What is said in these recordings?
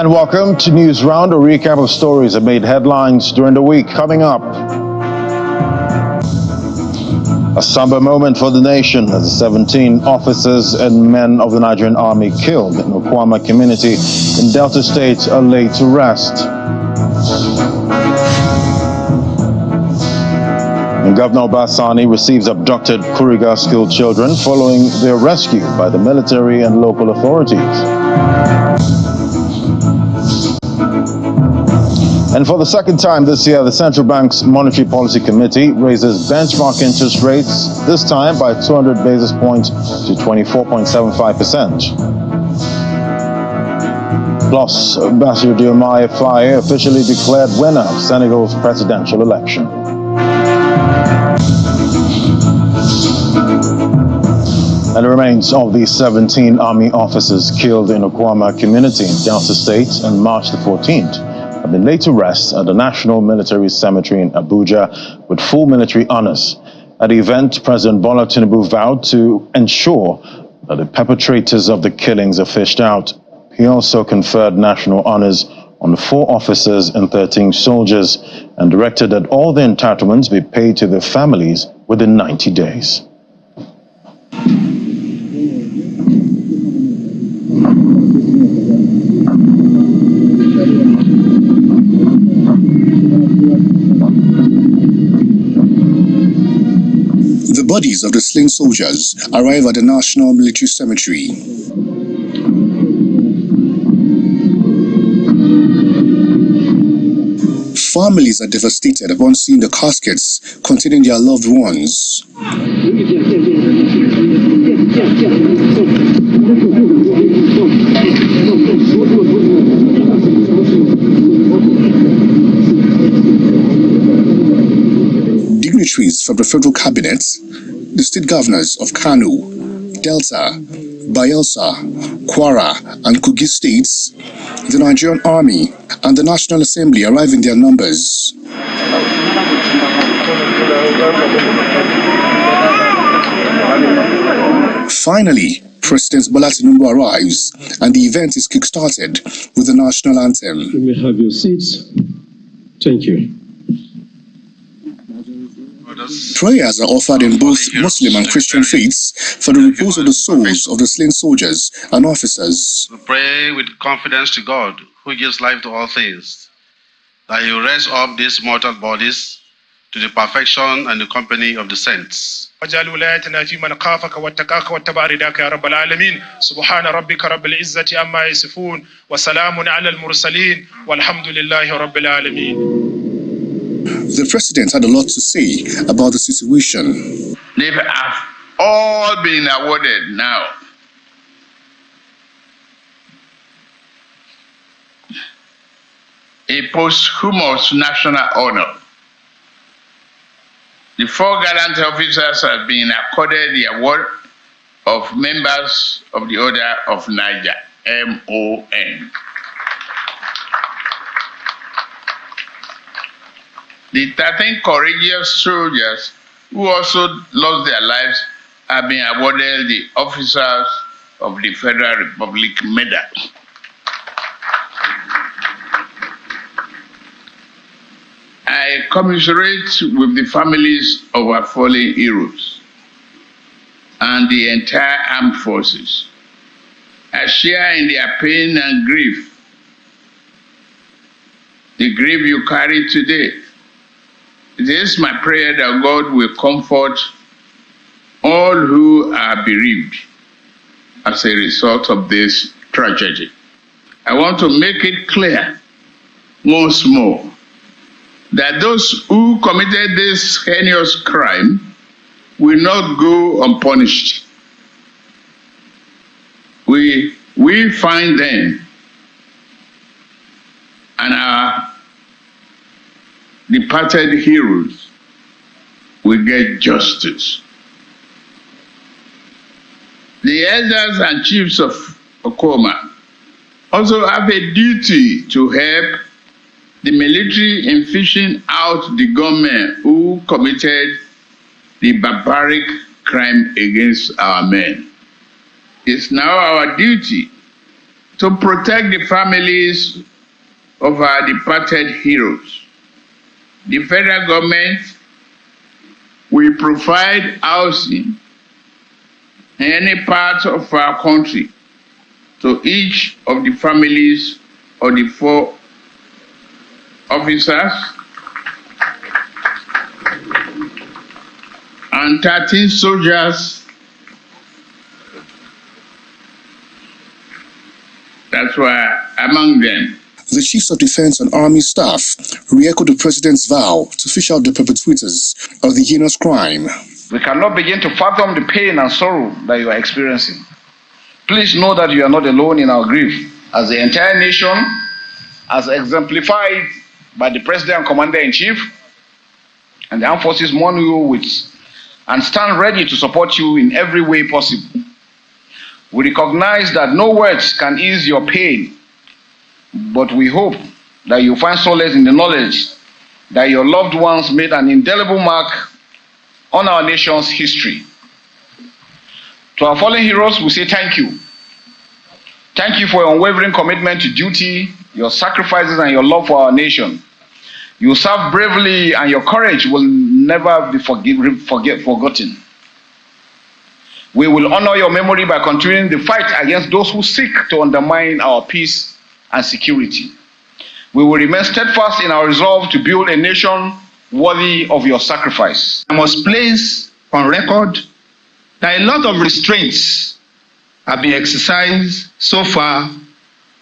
And welcome to News Round, a recap of stories that made headlines during the week. Coming up, a somber moment for the nation as 17 officers and men of the Nigerian Army killed in Okwama community in Delta State are laid to rest. And Governor Sani receives abducted Kuriga school children following their rescue by the military and local authorities. And for the second time this year, the Central Bank's Monetary Policy Committee raises benchmark interest rates, this time by 200 basis points to 24.75%. Plus, Bassirou Diomaye Faye officially declared winner of Senegal's presidential election. And the remains of the 17 Army officers killed in Okwama community in Delta State on March the 14th have been laid to rest at the National Military Cemetery in Abuja with full military honors. At the event, President Bola Tinubu vowed to ensure that the perpetrators of the killings are fished out. He also conferred national honors on the 4 officers and 13 soldiers and directed that all the entitlements be paid to their families within 90 days. The bodies of the slain soldiers arrive at the National Military Cemetery. Families are devastated upon seeing the caskets containing their loved ones. Dignitaries from the federal cabinet, the state governors of Kano, Delta, Bayelsa, Kwara, and Kogi states, the Nigerian Army, and the National Assembly arrive in their numbers. Finally, President Bola Tinubu arrives, and the event is kick-started with the national anthem. You may have your seats. Thank you. Prayers are offered in both Muslim and Christian faiths for the repose of the souls of the slain soldiers and officers. We pray with confidence to God, who gives life to all things, that He will raise up these mortal bodies to the perfection and the company of the saints. وجعل ولايتنا في من خافك واتقاك واتبع رضاك يا رب العالمين سبحان ربك رب العزة عما يصفون وسلام على المرسلين والحمد لله رب العالمين. The president had a lot to say about the situation. They have all been awarded now. A posthumous national honor. The 4 gallant officers have been accorded the award of members of the Order of Niger, MON. The 13 courageous soldiers who also lost their lives have been awarded the Officers of the Federal Republic Medal. I commiserate with the families of our fallen heroes and the entire armed forces. I share in their pain and grief, the grief you carry today. It is my prayer that God will comfort all who are bereaved as a result of this tragedy. I want to make it clear once more that those who committed this heinous crime will not go unpunished. We find them, and our departed heroes will get justice. The elders and chiefs of Okwama also have a duty to help the military in fishing out the gunmen who committed the barbaric crime against our men. It's now our duty to protect the families of our departed heroes. The federal government will provide housing in any part of our country to each of the families of the 4 officers and 13 soldiers. That's why among them. The Chiefs of Defense and Army Staff re-echoed the President's vow to fish out the perpetrators of the heinous crime. We cannot begin to fathom the pain and sorrow that you are experiencing. Please know that you are not alone in our grief, as the entire nation, as exemplified by the President and Commander-in-Chief, and the armed forces mourn you with and stand ready to support you in every way possible. We recognize that no words can ease your pain, but we hope that you find solace in the knowledge that your loved ones made an indelible mark on our nation's history. To our fallen heroes, we say thank you. Thank you for your unwavering commitment to duty, your sacrifices, and your love for our nation. You served bravely, and your courage will never be forgotten. We will honor your memory by continuing the fight against those who seek to undermine our peace and security. We will remain steadfast in our resolve to build a nation worthy of your sacrifice. I must place on record that a lot of restraints have been exercised so far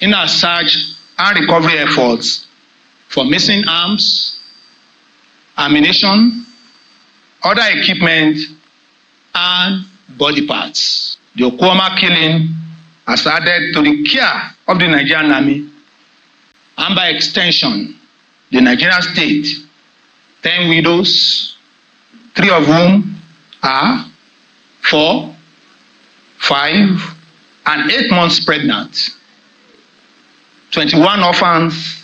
in our search and recovery efforts for missing arms, ammunition, other equipment, and body parts. The Okwama killing has added to the care of the Nigerian Army and by extension, the Nigerian state, 10 widows, 3 of whom are 4, 5, and 8 months pregnant, 21 orphans,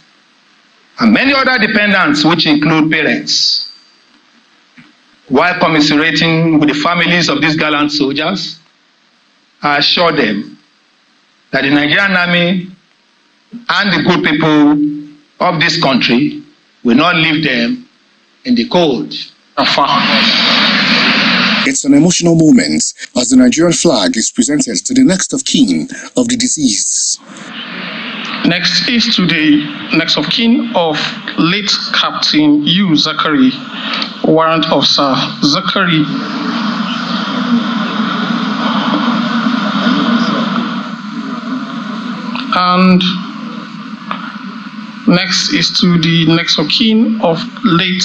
and many other dependents, which include parents. While commiserating with the families of these gallant soldiers, I assure them that the Nigerian Army and the good people of this country will not leave them in the cold and far. It's an emotional moment as the Nigerian flag is presented to the next of kin of the deceased. Next is to the next of kin of late Captain U. Zachary, Warrant Officer Zachary. And next is to the next of kin of late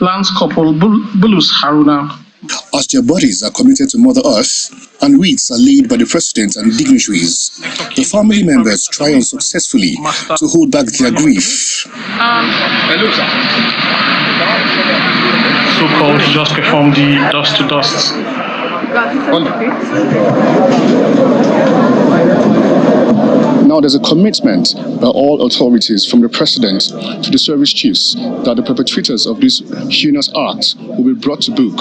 Lance Corporal Bulus Haruna. As their bodies are committed to Mother Earth and wreaths are laid by the President and dignitaries, the family members try unsuccessfully to hold back their grief. So-called just perform the dust to dust. Now there's a commitment by all authorities from the President to the service chiefs that the perpetrators of this heinous act will be brought to book.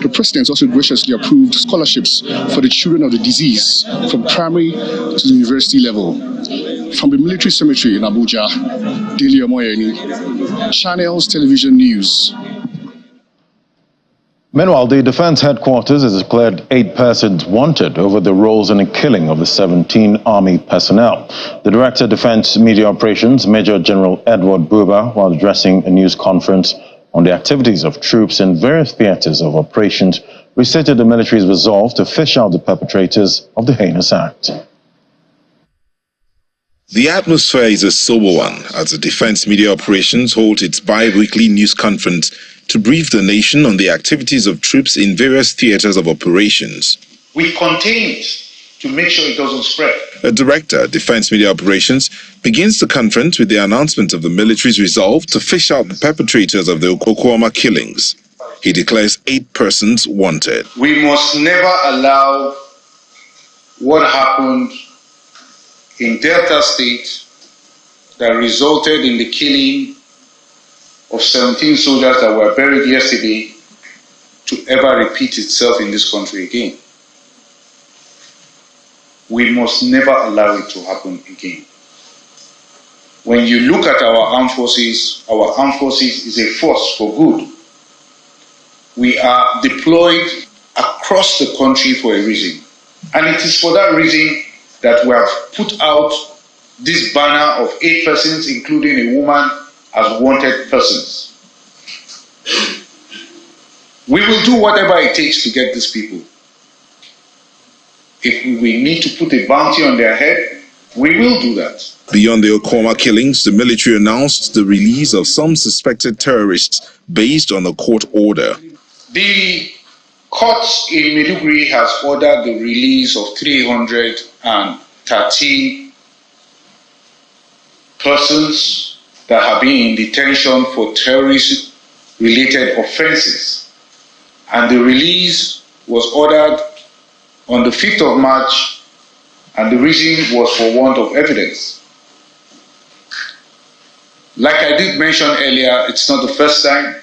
The President also graciously approved scholarships for the children of the deceased from primary to the university level. From the military cemetery in Abuja, Dele Omoyeni, Channels Television News. Meanwhile, the Defense Headquarters has declared 8 persons wanted over the roles in the killing of the 17 Army personnel. The Director of Defense Media Operations, Major General Edward Buba, while addressing a news conference on the activities of troops in various theaters of operations, restated the military's resolve to fish out the perpetrators of the heinous act. The atmosphere is a sober one as the Defense Media Operations holds its bi-weekly news conference to brief the nation on the activities of troops in various theaters of operations. We contain it to make sure it doesn't spread. The Director, Defense Media Operations, begins the conference with the announcement of the military's resolve to fish out the perpetrators of the Okwama killings. He declares 8 persons wanted. We must never allow what happened in Delta State that resulted in the killing of 17 soldiers that were buried yesterday to ever repeat itself in this country again. We must never allow it to happen again. When you look at our armed forces is a force for good. We are deployed across the country for a reason. And it is for that reason that we have put out this banner of 8 persons, including a woman, as wanted persons. We will do whatever it takes to get these people. If we need to put a bounty on their head, we will do that. Beyond the Okwama killings, the military announced the release of some suspected terrorists based on a court order. The courts in Maiduguri has ordered the release of 313 persons that have been in detention for terrorist-related offenses. And the release was ordered on the 5th of March, and the reason was for want of evidence. Like I did mention earlier, it's not the first time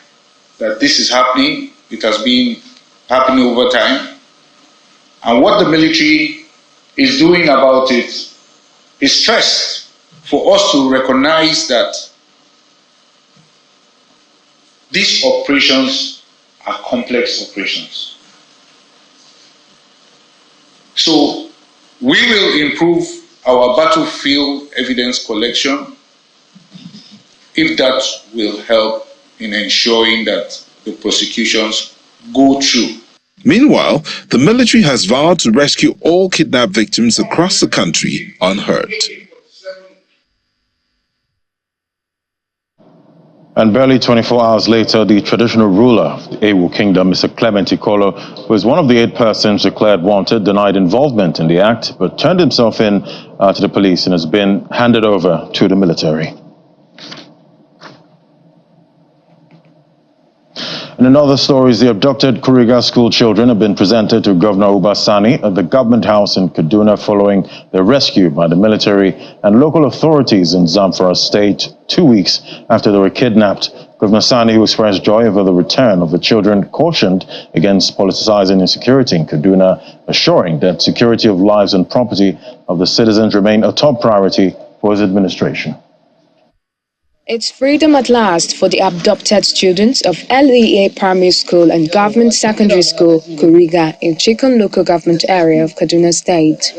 that this is happening. It has been happening over time. And what the military is doing about it is first for us to recognize that these operations are complex operations. So we will improve our battlefield evidence collection if that will help in ensuring that the prosecutions go through. Meanwhile, the military has vowed to rescue all kidnapped victims across the country unhurt. And barely 24 hours later, the traditional ruler of the Ewu Kingdom, Mr. Clement Ikolo, who is one of the 8 persons declared wanted, denied involvement in the act, but turned himself in to the police and has been handed over to the military. And in other stories, the abducted Kuriga school children have been presented to Governor Sani at the government house in Kaduna following their rescue by the military and local authorities in Zamfara state 2 weeks after they were kidnapped. Governor Sani, who expressed joy over the return of the children, cautioned against politicizing insecurity in Kaduna, assuring that security of lives and property of the citizens remain a top priority for his administration. It's freedom at last for the abducted students of LEA Primary School and Government Secondary School, Kuriga, in Chikun local government area of Kaduna State.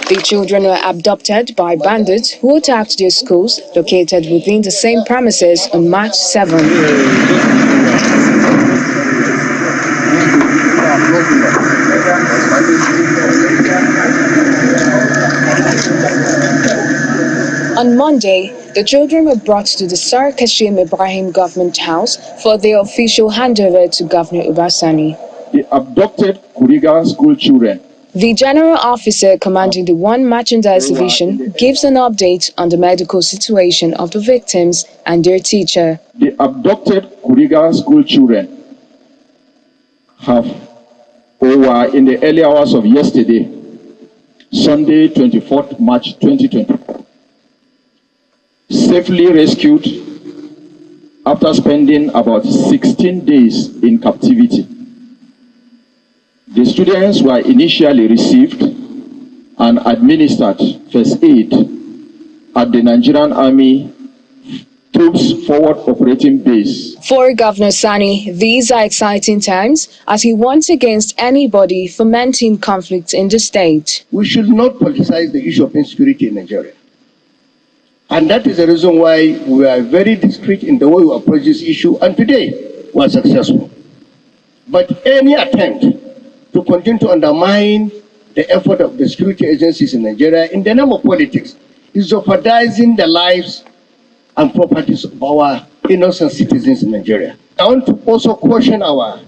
The children were abducted by bandits who attacked their schools located within the same premises on March 7. On Monday, the children were brought to the Sir Kashim Ibrahim Government House for their official handover to Governor Sani. The abducted Kuriga school children. The General Officer commanding the 1 Merchandise Division gives an update on the medical situation of the victims and their teacher. The abducted Kuriga school children were in the early hours of yesterday, Sunday, 24th March 2020. Safely rescued after spending about 16 days in captivity. The students were initially received and administered first aid at the Nigerian Army Troops Forward Operating Base. For Governor Sani, these are exciting times as he warns against anybody fomenting conflict in the state. We should not politicize the issue of insecurity in Nigeria. And that is the reason why we are very discreet in the way we approach this issue, and today we are successful. But any attempt to continue to undermine the effort of the security agencies in Nigeria in the name of politics is jeopardizing the lives and properties of our innocent citizens in Nigeria. I want to also caution our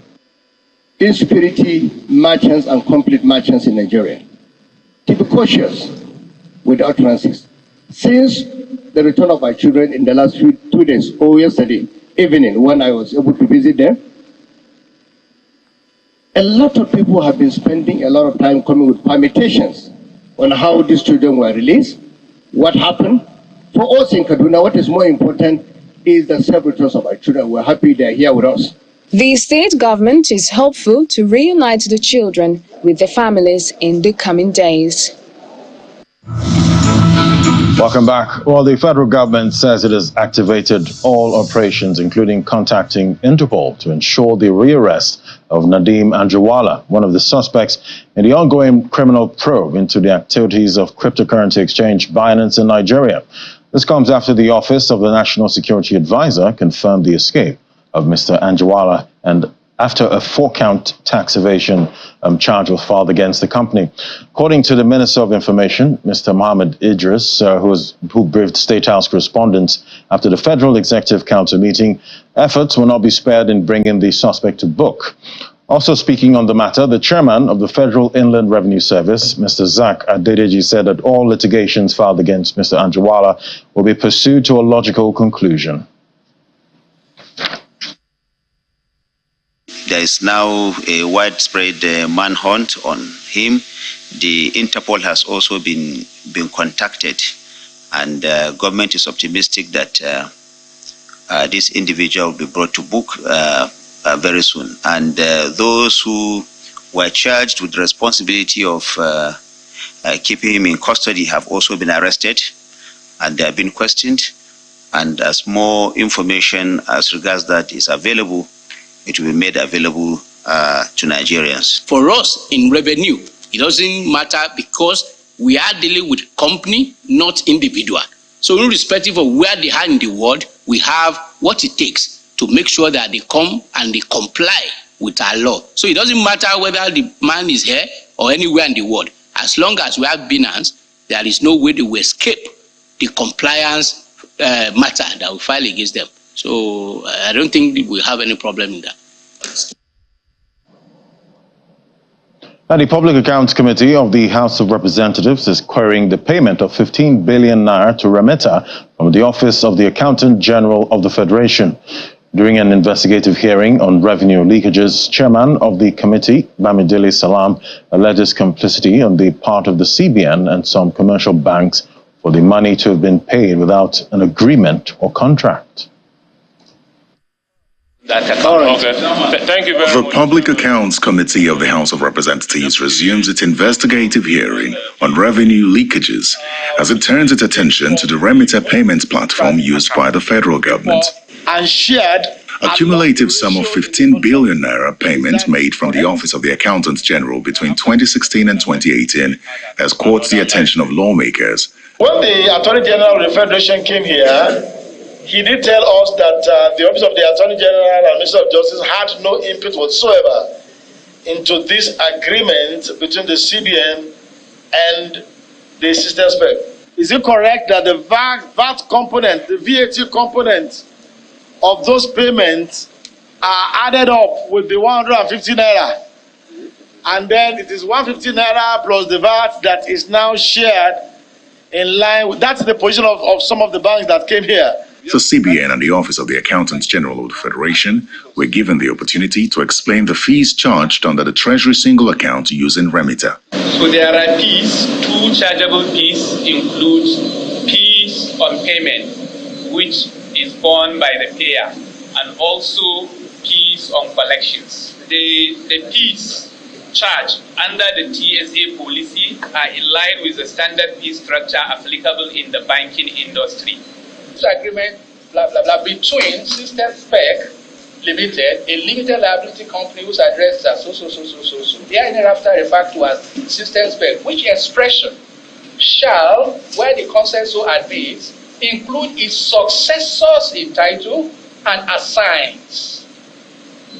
insecurity merchants and conflict merchants in Nigeria to be cautious with utterances. Since the return of my children in the last 2 days, or yesterday evening when I was able to visit them, a lot of people have been spending a lot of time coming with permutations on how these children were released, what happened. For us in Kaduna, what is more important is the self-returns of our children. We're happy they're here with us. The state government is hopeful to reunite the children with their families in the coming days. Welcome back. Well, the federal government says it has activated all operations, including contacting Interpol, to ensure the rearrest of Nadeem Anjarwalla, one of the suspects in the ongoing criminal probe into the activities of cryptocurrency exchange Binance in Nigeria. This comes after the Office of the National Security Advisor confirmed the escape of Mr. Anjarwalla and after a 4-count tax evasion charge was filed against the company. According to the Minister of Information, Mr. Mohammed Idris, who briefed State House correspondents after the Federal Executive Council meeting, efforts will not be spared in bringing the suspect to book. Also speaking on the matter, the chairman of the Federal Inland Revenue Service, Mr. Zach Adedeji, said that all litigations filed against Mr. Anjarwalla will be pursued to a logical conclusion. There is now a widespread manhunt on him. The Interpol has also been contacted, and government is optimistic that this individual will be brought to book very soon. And those who were charged with the responsibility of keeping him in custody have also been arrested, and they have been questioned. And as more information as regards that is available, it will be made available to Nigerians. For us in revenue, it doesn't matter because we are dealing with company, not individual. So irrespective of where they are in the world, we have what it takes to make sure that they come and they comply with our law. So it doesn't matter whether the man is here or anywhere in the world. As long as we have Binance, there is no way they will escape the compliance matter that we file against them. So I don't think we have any problem in that. And the Public Accounts Committee of the House of Representatives is querying the payment of 15 billion naira to Remita from the Office of the Accountant General of the Federation. During an investigative hearing on revenue leakages, Chairman of the committee, Bamidele Salam, alleges complicity on the part of the CBN and some commercial banks for the money to have been paid without an agreement or contract. Thank you very much. The Public Accounts Committee of the House of Representatives resumes its investigative hearing on revenue leakages as it turns its attention to the Remita payment platform used by the federal government. And shared A cumulative sum of 15 billion naira payment made from the Office of the Accountant General between 2016 and 2018 has caught the attention of lawmakers. When the Attorney General of the Federation came here, he did tell us that the Office of the Attorney General and Minister of Justice had no input whatsoever into this agreement between the CBN and the system spec. Is it correct that the VAT component, the VAT component of those payments are added up with the 150 naira? And then it is 150 naira plus the VAT that is now shared in line with, that's the position of some of the banks that came here. The CBN and the Office of the Accountant General of the Federation were given the opportunity to explain the fees charged under the Treasury single account using Remita. So there are fees. Two chargeable fees include fees on payment, which is borne by the payer, and also fees on collections. The fees charged under the TSA policy are in line with the standard fee structure applicable in the banking industry. Agreement, blah, blah, blah, between System Spec Limited, a limited liability company whose address is so. They are thereafter referred to as System Spec, which expression shall, where the consent so admits, include its successors in title and assigns.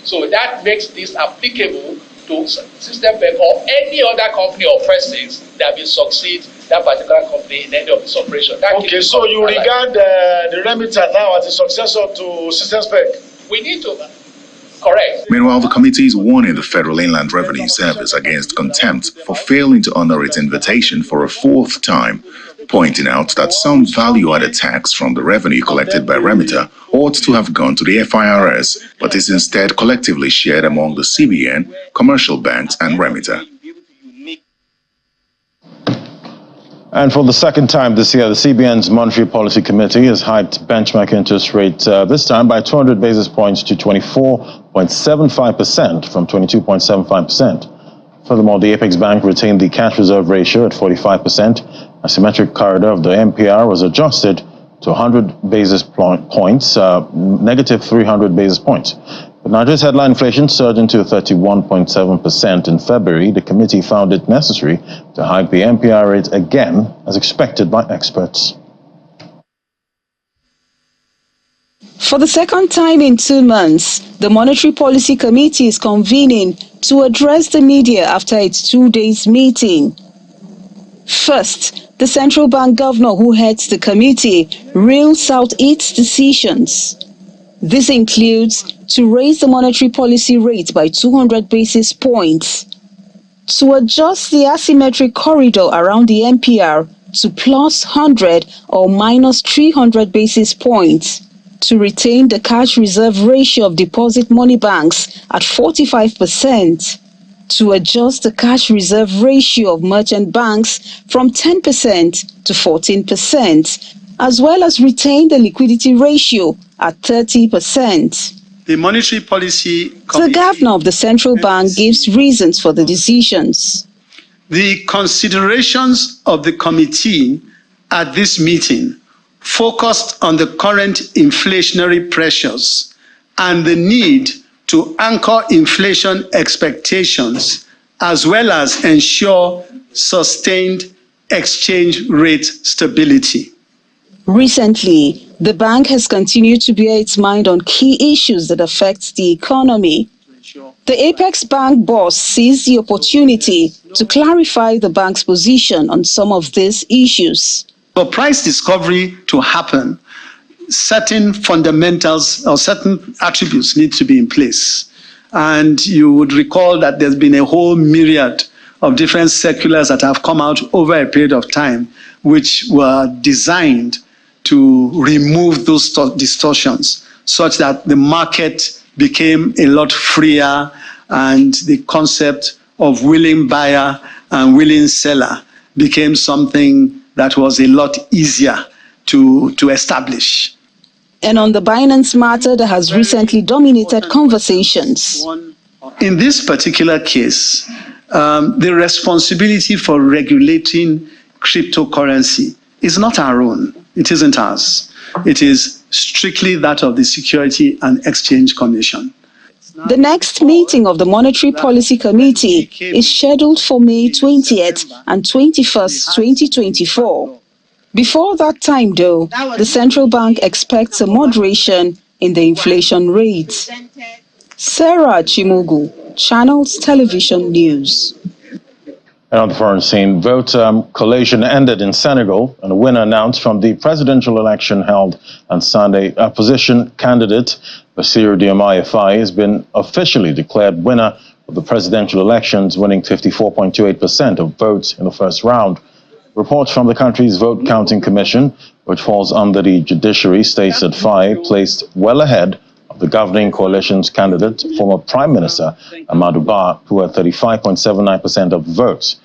So that makes this applicable to System Spec or any other company or persons that will succeed that particular company in any of its operation. Okay, so you regard the Remita now as a successor to System Spec? We need to, correct. Meanwhile, the committee is warning the Federal Inland Revenue Service against contempt for failing to honor its invitation for a fourth time, pointing out that some value-added tax from the revenue collected by Remita ought to have gone to the FIRS, but is instead collectively shared among the CBN, commercial banks, and Remita. And for the second time this year, the CBN's Monetary Policy Committee has hiked benchmark interest rate this time by 200 basis points to 24.5%. 22.75% from 22.75%. Furthermore, the Apex Bank retained the cash reserve ratio at 45%. A symmetric corridor of the MPR was adjusted to 100 basis points, negative 300 basis points. But Nigeria's headline inflation surged to 31.7% in February. The committee found it necessary to hike the MPR rate again, as expected by experts. For the second time in 2 months, the Monetary Policy Committee is convening to address the media after its 2-day meeting. First, the central bank governor who heads the committee reels out its decisions. This includes to raise the monetary policy rate by 200 basis points, to adjust the asymmetric corridor around the MPR to plus 100 or minus 300 basis points, to retain the cash reserve ratio of deposit money banks at 45%, to adjust the cash reserve ratio of merchant banks from 10% to 14%, as well as retain the liquidity ratio at 30%. The Monetary Policy Committee, the governor of the central bank gives reasons for the decisions. The considerations of the committee at this meeting focused on the current inflationary pressures and the need to anchor inflation expectations, as well as ensure sustained exchange rate stability. Recently, the bank has continued to bear its mind on key issues that affect the economy. The Apex Bank boss seized the opportunity to clarify the bank's position on some of these issues. For price discovery to happen, certain fundamentals or certain attributes need to be in place. And you would recall that there's been a whole myriad of different circulars that have come out over a period of time, which were designed to remove those distortions such that the market became a lot freer and the concept of willing buyer and willing seller became something that was a lot easier to establish. And on the Binance matter that has recently dominated conversations. In this particular case, the responsibility for regulating cryptocurrency is not our own. It isn't ours. It is strictly that of the Security and Exchange Commission. The next meeting of the Monetary Policy Committee is scheduled for May 20th and 21st, 2024. Before that time, though, the central bank expects a moderation in the inflation rate. Sarah Chimugu, Channels Television News. And on the foreign scene, vote collation ended in Senegal, and a winner announced from the presidential election held on Sunday. Opposition candidate Bassirou Diomaye Faye has been officially declared winner of the presidential elections, winning 54.28% of votes in the first round. Reports from the country's vote counting commission, which falls under the judiciary, states that Faye placed well ahead of the governing coalition's candidate, former Prime Minister Amadou Ba, who had 35.79% of votes.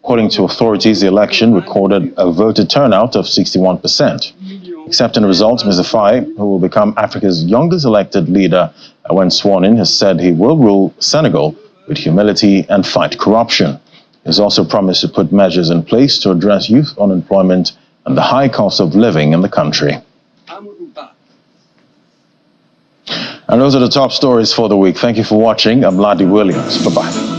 According to authorities, the election recorded a voted turnout of 61%. Accepting the results, Mr. Faye, who will become Africa's youngest elected leader when sworn in, has said he will rule Senegal with humility and fight corruption. He has also promised to put measures in place to address youth unemployment and the high cost of living in the country. And those are the top stories for the week. Thank you for watching. I'm Ladi Williams. Bye-bye.